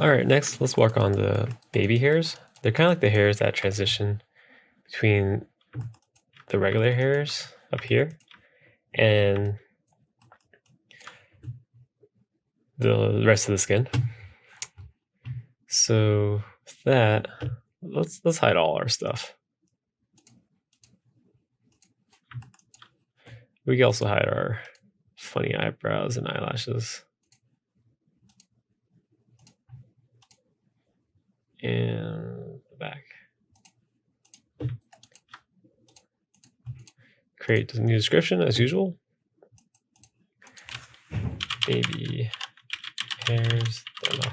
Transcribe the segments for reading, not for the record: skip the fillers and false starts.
All right, next let's work on the baby hairs. They're kind of like the hairs that transition between the regular hairs up here and the rest of the skin. So with that, let's hide all our stuff. We can also hide our funny eyebrows and eyelashes. And the back. Create a new description as usual. Baby hairs demo.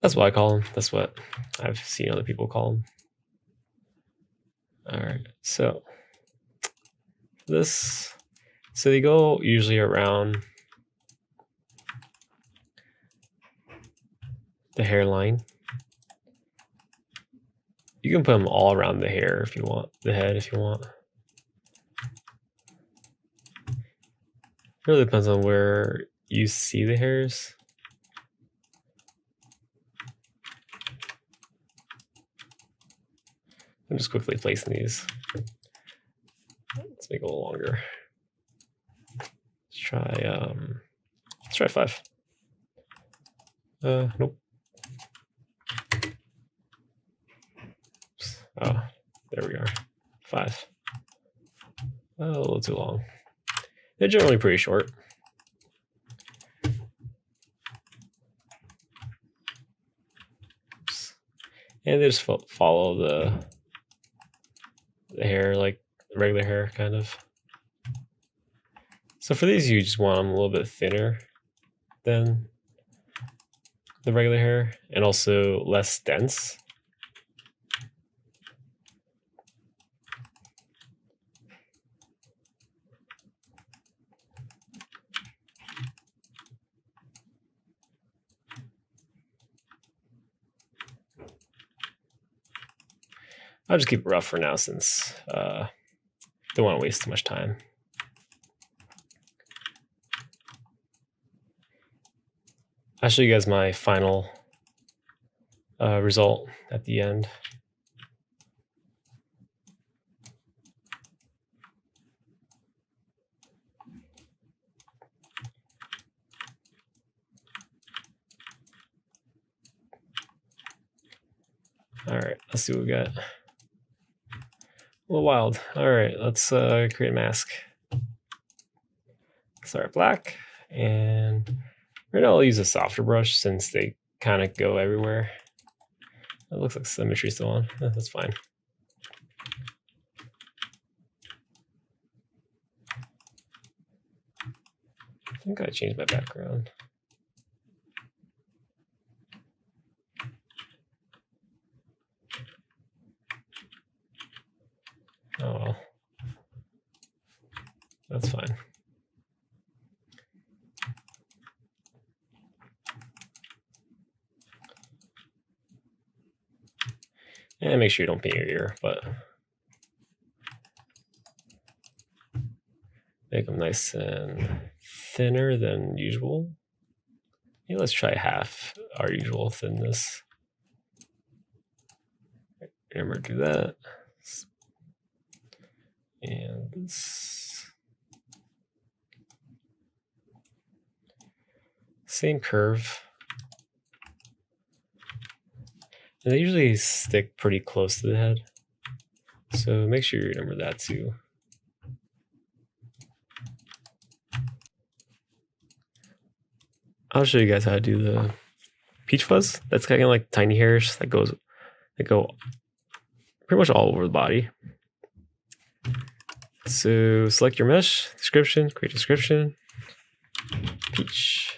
That's what I call them. That's what I've seen other people call them. All right, so this, so they go usually around the hairline. You can put them all around the hair if you want, the head if you want. It really depends on where you see the hairs. I'm just quickly placing these. Let's make it a little longer. Let's try 5. Nope. Oh, there we are. 5. Oh, a little too long. They're generally pretty short. Oops. And they just follow the hair, like regular hair, kind of. So for these, you just want them a little bit thinner than the regular hair, and also less dense. I'll just keep it rough for now since don't want to waste too much time. I'll show you guys my final result at the end. All right, let's see what we got. A little wild. All right, let's create a mask. Start black, and right now I'll use a softer brush since they kind of go everywhere. It looks like symmetry still on. That's fine. I think I changed my background. Oh well. That's fine. And make sure you don't paint your ear, but make them nice and thinner than usual. Yeah, let's try half our usual thinness. Remember to do that. And this. Same curve. And they usually stick pretty close to the head. So make sure you remember that too. I'll show you guys how to do the peach fuzz. That's kind of like tiny hairs that go pretty much all over the body. So select your mesh, description, create description, peach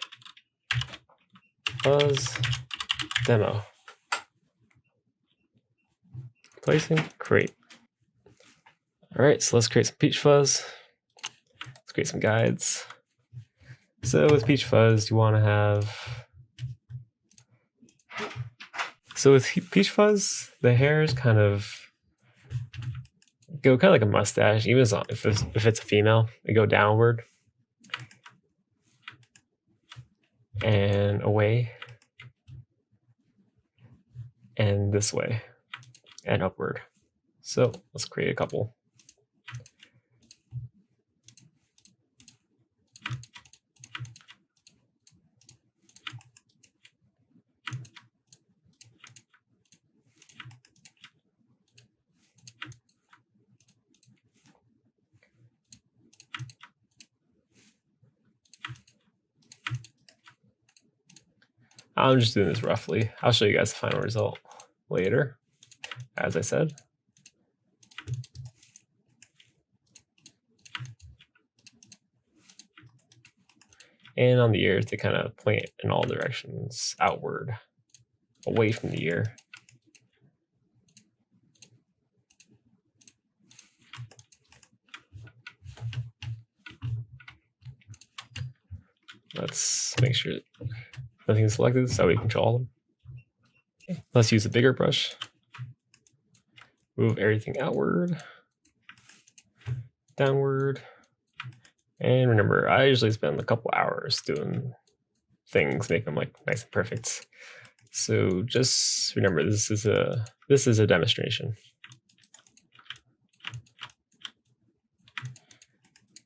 fuzz demo. Placing, create. All right, so let's create some peach fuzz. Let's create some guides. So with peach fuzz, you want to have. So with peach fuzz, the hairs kind of go kind of like a mustache, even if it's a female, they go downward and away. and this way, and upward. So let's create a couple. I'm just doing this roughly. I'll show you guys the final result later, as I said. And on the ears, they kind of point in all directions outward, away from the ear. Let's make sure nothing's selected so we control them. Okay. Let's use a bigger brush. Move everything outward, downward. And remember, I usually spend a couple hours doing things, make them like nice and perfect. So just remember, this is a demonstration.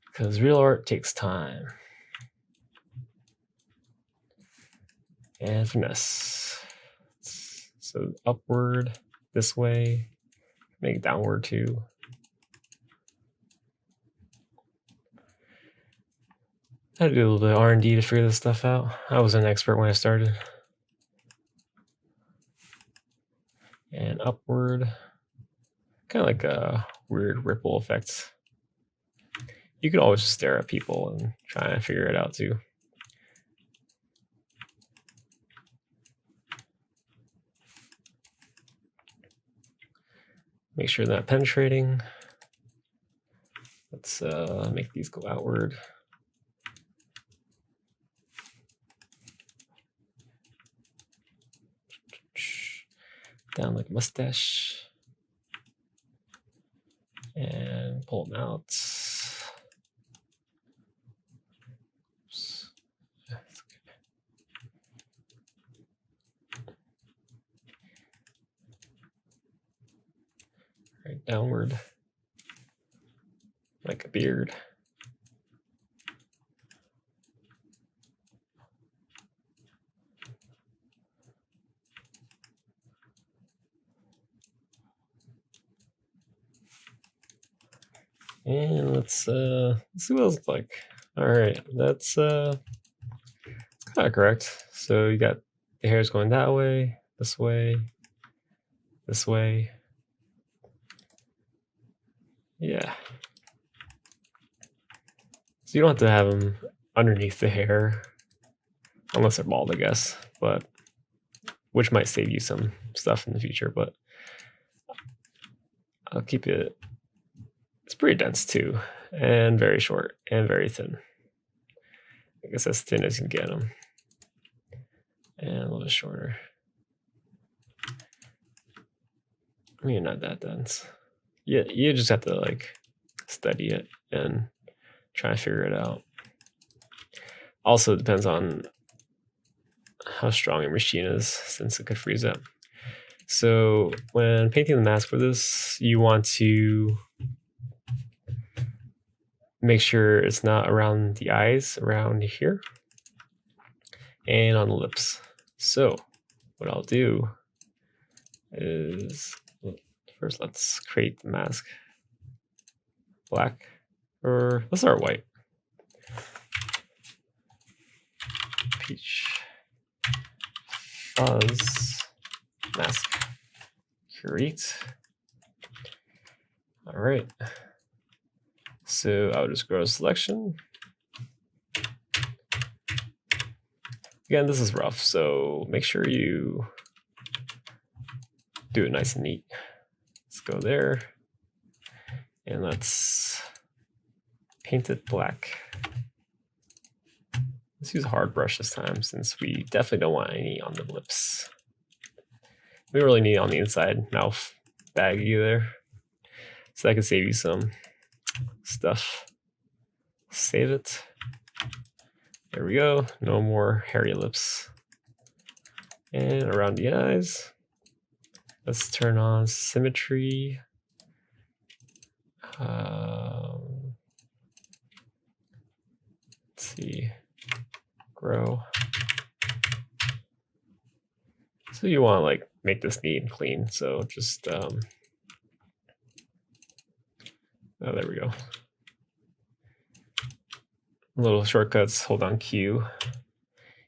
Because real art takes time. And finesse. So upward, this way, make downward too. I had to do a little bit of R&D to figure this stuff out. I was an expert when I started. And upward, kind of like a weird ripple effect. You could always just stare at people and try and figure it out too. Make sure they're not penetrating. Let's make these go outward. Down like mustache. And pull them out. Oops. Right, downward. Like a beard. And let's see what it looks like. All right, that's kind of correct. So you got the hairs going that way, this way, this way. Yeah. So you don't have to have them underneath the hair, unless they're bald, I guess. But which might save you some stuff in the future. But I'll keep it. It's pretty dense too, and very short and very thin. I guess as thin as you can get them, and a little bit shorter. I mean, not that dense. Yeah, you just have to like study it and try and figure it out. Also, it depends on how strong your machine is, since it could freeze up. So when painting the mask for this, you want to make sure it's not around the eyes, around here, and on the lips. So what I'll do is, first let's create the mask. Black, or let's start white. Peach fuzz mask. Create. All right. So I'll just go to selection. Again, this is rough, so make sure you do it nice and neat. Let's go there, and let's paint it black. Let's use a hard brush this time, since we definitely don't want any on the lips. We don't really need it on the inside mouth bag either, so that could save you some stuff. Save it. There we go. No more hairy lips. And around the eyes. Let's turn on symmetry. Let's see, grow. So you want to like make this neat and clean. So just oh, there we go. Little shortcuts. Hold on Q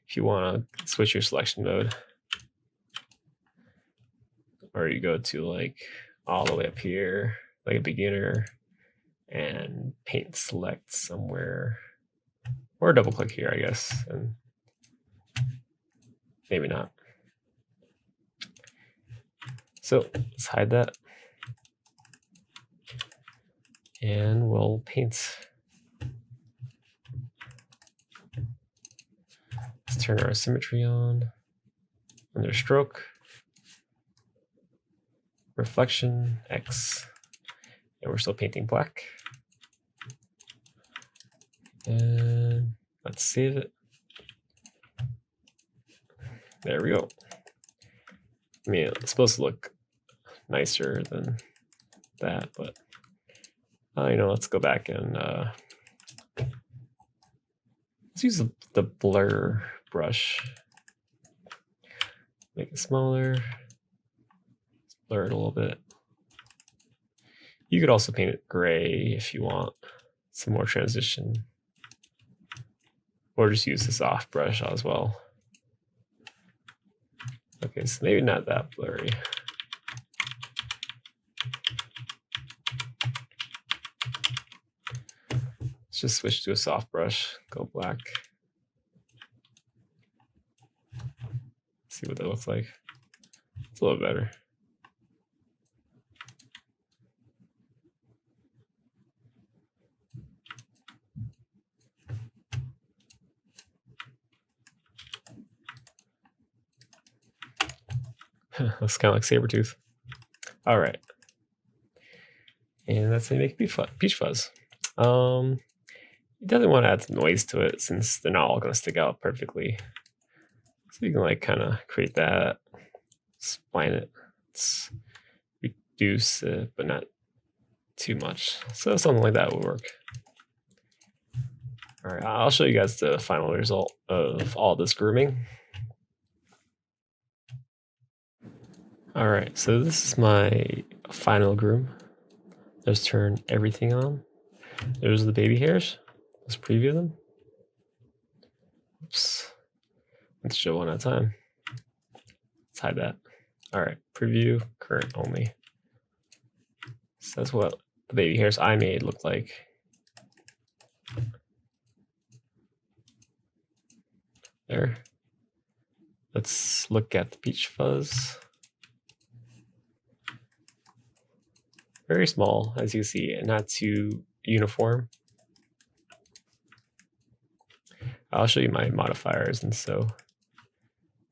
if you want to switch your selection mode, or you go to like all the way up here, like a beginner, and paint select somewhere, or double click here, I guess, and maybe not. So let's hide that, and we'll paint. Let's turn our symmetry on. Under stroke, reflection X, and we're still painting black. And let's save it. There we go. I mean, it's supposed to look nicer than that, but you know, let's go back and let's use the blur brush. Make it smaller. Let's blur it a little bit. You could also paint it gray if you want some more transition, or just use the soft brush as well. Okay, so maybe not that blurry. Let's just switch to a soft brush, go black. See what that looks like. It's a little better. Looks kind of like Sabretooth. All right. And that's how you make peach fuzz. You definitely want to add some noise to it since they're not all going to stick out perfectly. So you can like kind of create that, spline it, reduce it, but not too much. So something like that would work. All right, I'll show you guys the final result of all this grooming. All right, so this is my final groom. Let's turn everything on. There's the baby hairs. Let's preview them. Oops. Let's show one at a time. Let's hide that. All right, preview, current only. So that's what the baby hairs I made look like. There. Let's look at the peach fuzz. Very small, as you see, and not too uniform. I'll show you my modifiers. And so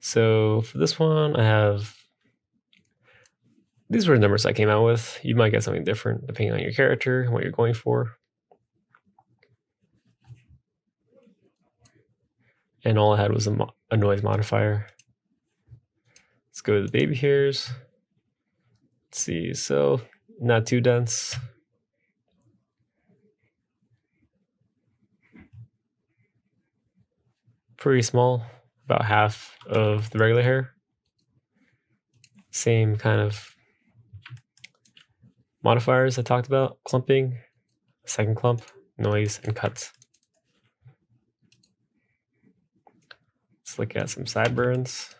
for this one, I have, these were the numbers I came out with. You might get something different depending on your character and what you're going for. And all I had was a noise modifier. Let's go to the baby hairs. Let's see, so not too dense. Pretty small, about half of the regular hair. Same kind of modifiers I talked about, clumping, second clump, noise, and cuts. Let's look at some sideburns.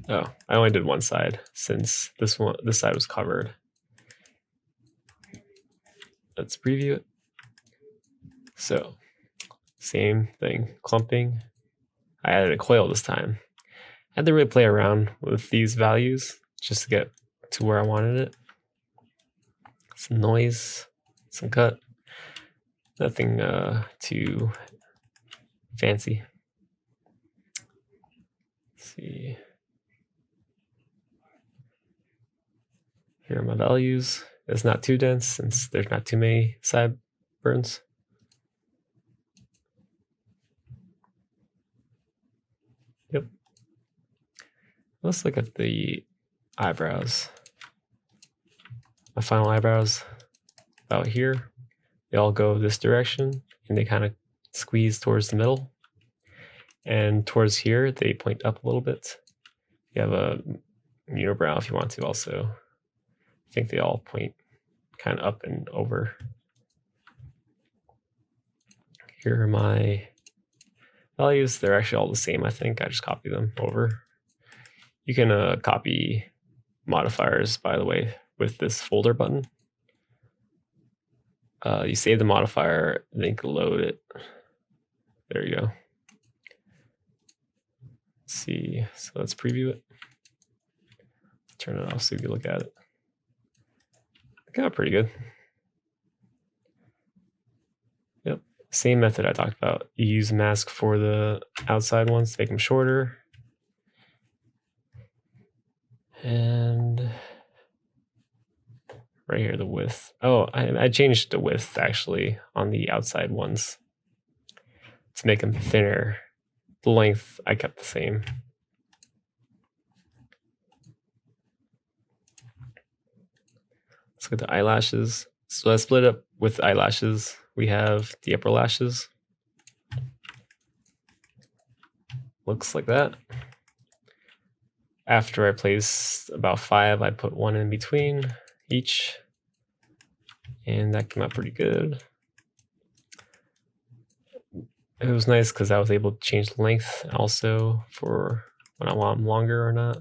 Oh, I only did one side since this side was covered. Let's preview it. So, same thing, clumping. I added a coil this time. I had to really play around with these values just to get to where I wanted it. Some noise, some cut. Nothing too fancy. Let's see. Here are my values. It's not too dense since there's not too many sideburns. Yep. Let's look at the eyebrows. My final eyebrows about here. They all go this direction and they kind of squeeze towards the middle. And towards here, they point up a little bit. You have a unibrow if you want to also. I think they all point kind of up and over. Here are my values. They're actually all the same, I think. I just copy them over. You can copy modifiers, by the way, with this folder button. You save the modifier, then you can load it. There you go. Let's see, so let's preview it. Turn it off so you can look at it. It got pretty good. Yep, same method I talked about. You use a mask for the outside ones to make them shorter. And right here, the width. Oh, I changed the width actually on the outside ones to make them thinner. The length I kept the same. Let's look at the eyelashes. So I split up with eyelashes. We have the upper lashes. Looks like that. After I place about 5, I put 1 in between each. And that came out pretty good. It was nice because I was able to change the length also for when I want them longer or not.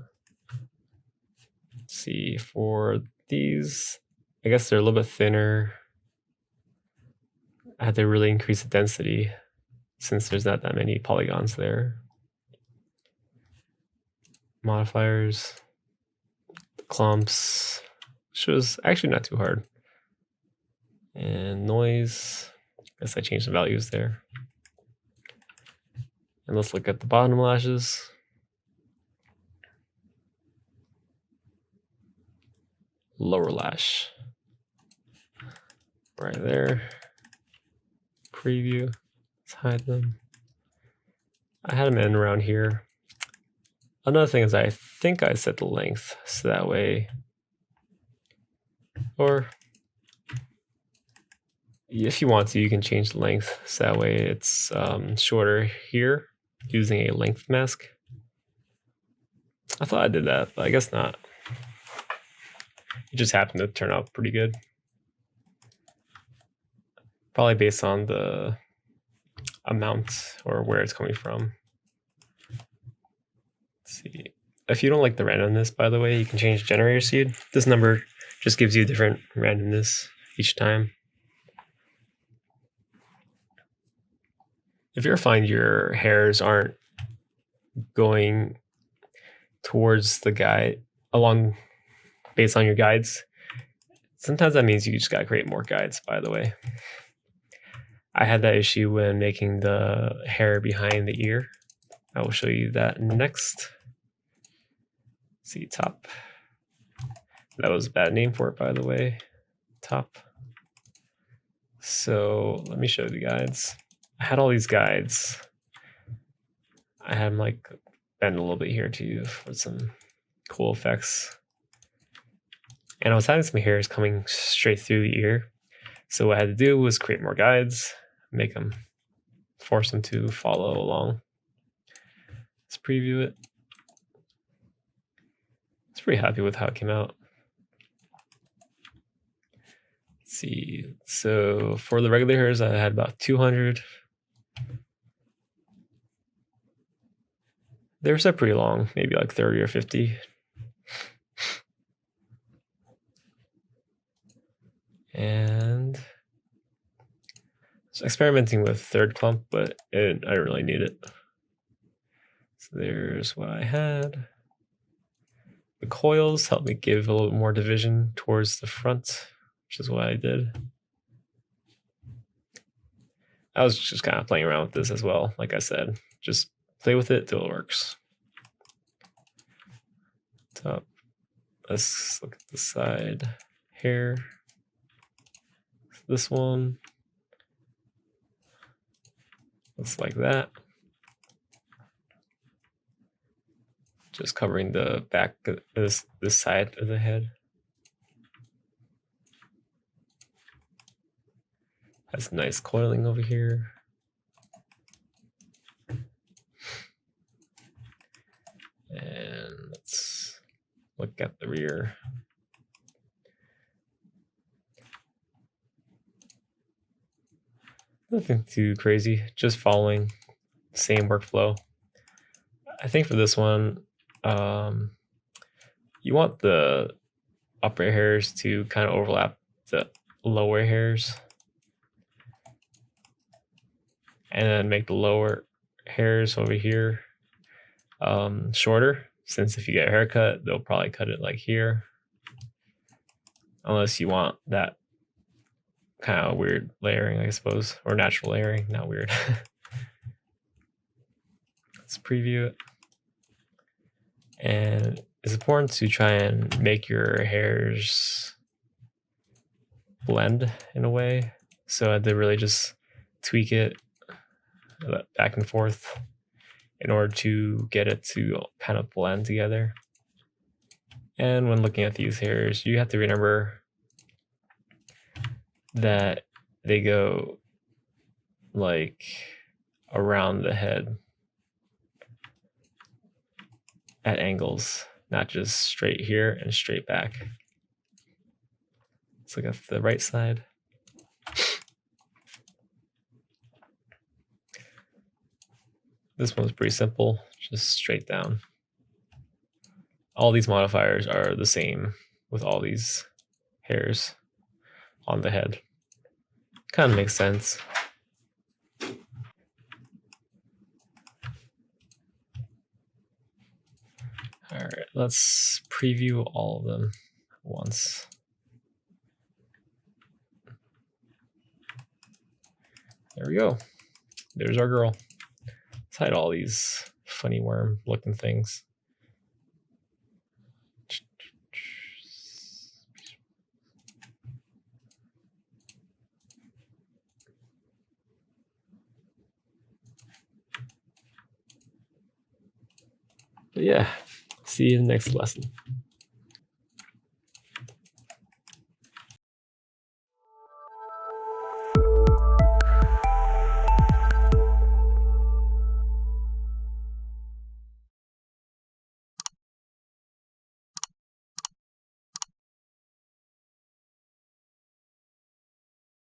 Let's see, for these, I guess they're a little bit thinner. I had to really increase the density since there's not that many polygons there. Modifiers, clumps, which was actually not too hard. And noise, I guess I changed the values there. And let's look at the bottom lashes. Lower lash. Right there. Preview. Let's hide them. I had them in around here. Another thing is I think I set the length so that way, or if you want to, you can change the length so that way it's shorter here using a length mask. I thought I did that, but I guess not. It just happened to turn out pretty good. Probably based on the amount or where it's coming from. Let's see. If you don't like the randomness, by the way, you can change generator seed. This number just gives you different randomness each time. If you ever find your hairs aren't going towards the guide along based on your guides, sometimes that means you just gotta create more guides, by the way. I had that issue when making the hair behind the ear. I will show you that next. See, top. That was a bad name for it, by the way. Top. So let me show you the guides. I had all these guides. I had them like bend a little bit here too for some cool effects. And I was having some hairs coming straight through the ear. So what I had to do was create more guides, make them, force them to follow along. Let's preview it. I was pretty happy with how it came out. Let's see. So for the regular hairs, I had about 200. They were set pretty long, maybe like 30 or 50. And I was experimenting with third clump, but I didn't really need it. So there's what I had. The coils helped me give a little more division towards the front, which is what I did. I was just kind of playing around with this as well. Like I said, just play with it till it works. Top. Let's look at the side hair. This one looks like that. just covering the back of this side of the head. Has nice coiling over here. And let's look at the rear. Nothing too crazy, just following the same workflow. I think for this one, you want the upper hairs to kind of overlap the lower hairs, and then make the lower hairs over here shorter, since if you get a haircut, they'll probably cut it like here, unless you want that kind of weird layering, I suppose, or natural layering, not weird. Let's preview it. And it's important to try and make your hairs blend in a way, so to really just tweak it back and forth in order to get it to kind of blend together. And when looking at these hairs, you have to remember that they go like around the head at angles, not just straight here and straight back. Let's look at the right side. This one's pretty simple, just straight down. All these modifiers are the same with all these hairs on the head. Kind of makes sense. All right, let's preview all of them once. There we go. There's our girl. Let's hide all these funny worm looking things. But yeah, see you in the next lesson.